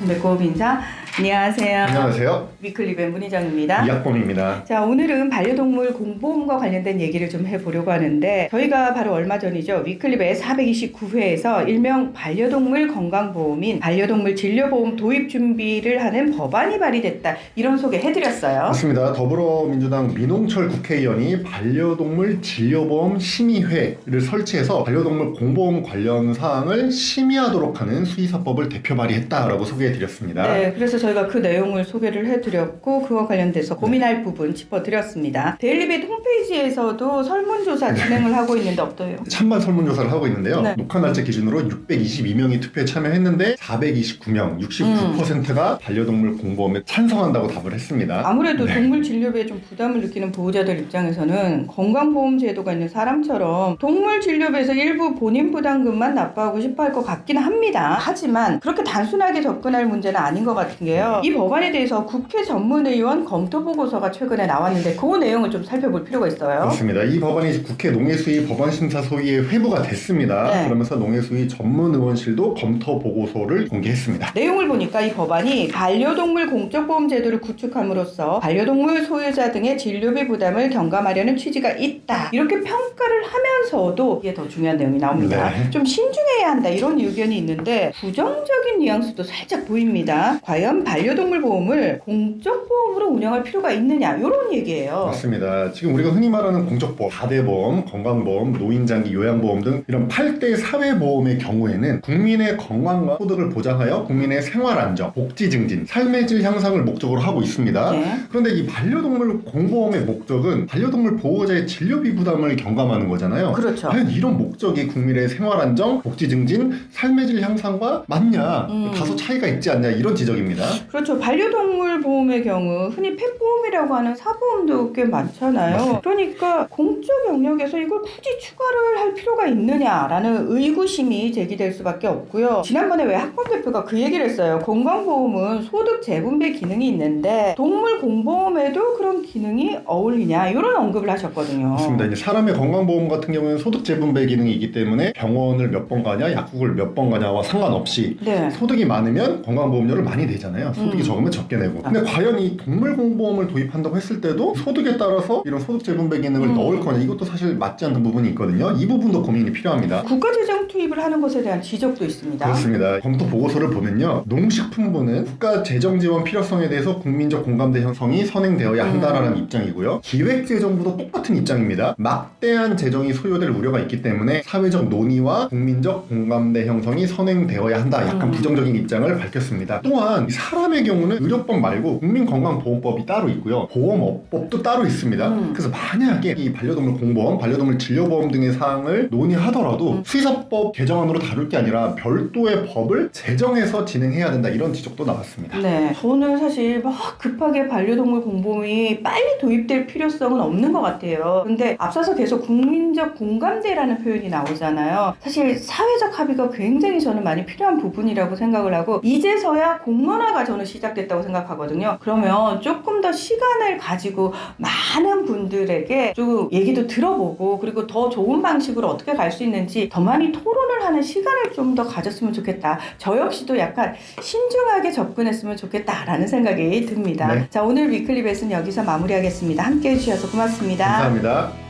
배꼽 인사. 안녕하세요. 안녕하세요. 위클리벤 문희정입니다. 이학범입니다. 자, 오늘은 반려동물 공보험과 관련된 얘기를 좀 해보려고 하는데, 저희가 바로 얼마 전이죠. 위클리벤 429회에서 일명 반려동물 건강보험인 반려동물 진료보험 도입 준비를 하는 법안이 발의됐다, 이런 소개 해드렸어요. 맞습니다. 더불어민주당 민홍철 국회의원이 반려동물 진료보험 심의회를 설치해서 반려동물 공보험 관련 사항을 심의하도록 하는 수의사법을 대표 발의했다라고 소개해드렸습니다. 네, 그래서 저희가 그 내용을 소개를 해드렸고, 그와 관련돼서 고민할 부분 짚어드렸습니다. 데일리벳 홈페이지에서도 설문조사 진행을 하고 있는데 어떠해요? 찬반 설문조사를 하고 있는데요. 네. 녹화 날짜 기준으로 622명이 투표에 참여했는데 429명, 69%가 반려동물 공보험에 찬성한다고 답을 했습니다. 아무래도 네. 동물 진료비에 좀 부담을 느끼는 보호자들 입장에서는 건강보험 제도가 있는 사람처럼 동물 진료비에서 일부 본인 부담금만 납부하고 싶어 할 것 같긴 합니다. 하지만 그렇게 단순하게 접근할 문제는 아닌 것 같은 게요. 이 법안에 대해서 국회 전문의원 검토 보고서가 최근에 나왔는데 그 내용을 좀 살펴볼 필요가 있어요. 그렇습니다. 이 법안이 국회 농해수위 법안심사소위에 회부가 됐습니다. 네. 그러면서 농해수위 전문의원실도 검토 보고서를 공개했습니다. 내용을 보니까 이 법안이 반려동물 공적보험 제도를 구축함으로써 반려동물 소유자 등의 진료비 부담을 경감하려는 취지가 있다, 이렇게 평가를 하면서도 이게 더 중요한 내용이 나옵니다. 네. 좀 신중해야 한다, 이런 의견이 있는데 부정적인 뉘앙스도 살짝 보입니다. 과연 반려동물 보험을 공적보험으로 운영할 필요가 있느냐, 이런 얘기예요. 맞습니다. 지금 우리가 흔히 말하는 공적보험, 가대보험, 건강보험, 노인장기 요양보험 등 이런 8대 사회보험의 경우에는 국민의 건강과 소득을 보장하여 국민의 생활안정, 복지 증진, 삶의 질 향상을 목적으로 하고 있습니다. 네. 그런데 이 반려동물 공보험의 목적은 반려동물 보호자의 진료비 부담을 경감하는 거잖아요. 그렇죠. 과연 이런 목적이 국민의 생활안정, 복지 증진, 삶의 질 향상과 맞냐? 다소 차이가 있지 않냐, 이런 지적입니다. 그렇죠. 반려동물 보험의 경우 흔히 펫보험이라고 하는 사보험도 꽤 많잖아요. 맞습니다. 그러니까 공적 영역에서 이걸 굳이 추가를 할 필요가 있느냐라는 의구심이 제기될 수밖에 없고요. 지난번에 왜 학범 대표가 그 얘기를 했어요. 건강보험은 소득 재분배 기능이 있는데 동물 공보험에도 그런 기능이 어울리냐, 이런 언급을 하셨거든요. 맞습니다. 이제 사람의 건강보험 같은 경우는 소득 재분배 기능이 있기 때문에 병원을 몇 번 가냐, 약국을 몇 번 가냐와 상관없이 네. 소득이 많으면 건강보험료를 많이 내잖아요. 소득이 적으면 적게 내고. 근데 과연 이 동물공보험을 도입한다고 했을 때도 소득에 따라서 이런 소득 재분배 기능을 넣을 거냐, 이것도 사실 맞지 않는 부분이 있거든요. 이 부분도 고민이 필요합니다. 국가재정 투입을 하는 것에 대한 지적도 있습니다. 그렇습니다. 검토 보고서를 보면요, 농식품부는 국가 재정 지원 필요성에 대해서 국민적 공감대 형성이 선행되어야 한다라는 입장이고요. 기획재정부도 똑같은 입장입니다. 막대한 재정이 소요될 우려가 있기 때문에 사회적 논의와 국민적 공감대 형성이 선행되어야 한다, 약간 부정적인 입장을 밝혔습니다. 또한 사람의 경우는 의료법 말고 국민건강보험법이 따로 있고요, 보험업법도 따로 있습니다. 그래서 만약에 이 반려동물 공보험, 반려동물 진료보험 등의 사항을 논의하더라도 수의사법 개정안으로 다룰 게 아니라 별도의 법을 제정해서 진행해야 된다, 이런 지적도 나왔습니다. 네, 저는 사실 막 급하게 반려동물 공보험이 빨리 도입될 필요성은 없는 것 같아요. 근데 앞서서 계속 국민적 공감대라는 표현이 나오잖아요. 사실 사회적 합의가 굉장히 저는 많이 필요한 부분이라고 생각을 하고, 이제서야 공론화가 저는 시작됐다고 생각하거든요. 그러면 조금 더 시간을 가지고 많은 분들에게 좀 얘기도 들어보고, 그리고 더 좋은 방식으로 어떻게 갈 수 있는지 더 많이 토론을 하는 시간을 좀 더 가졌으면 좋겠다. 저 역시도 약간 신중하게 접근했으면 좋겠다라는 생각이 듭니다. 네. 자, 오늘 위클리벳은 여기서 마무리하겠습니다. 함께 해주셔서 고맙습니다. 감사합니다.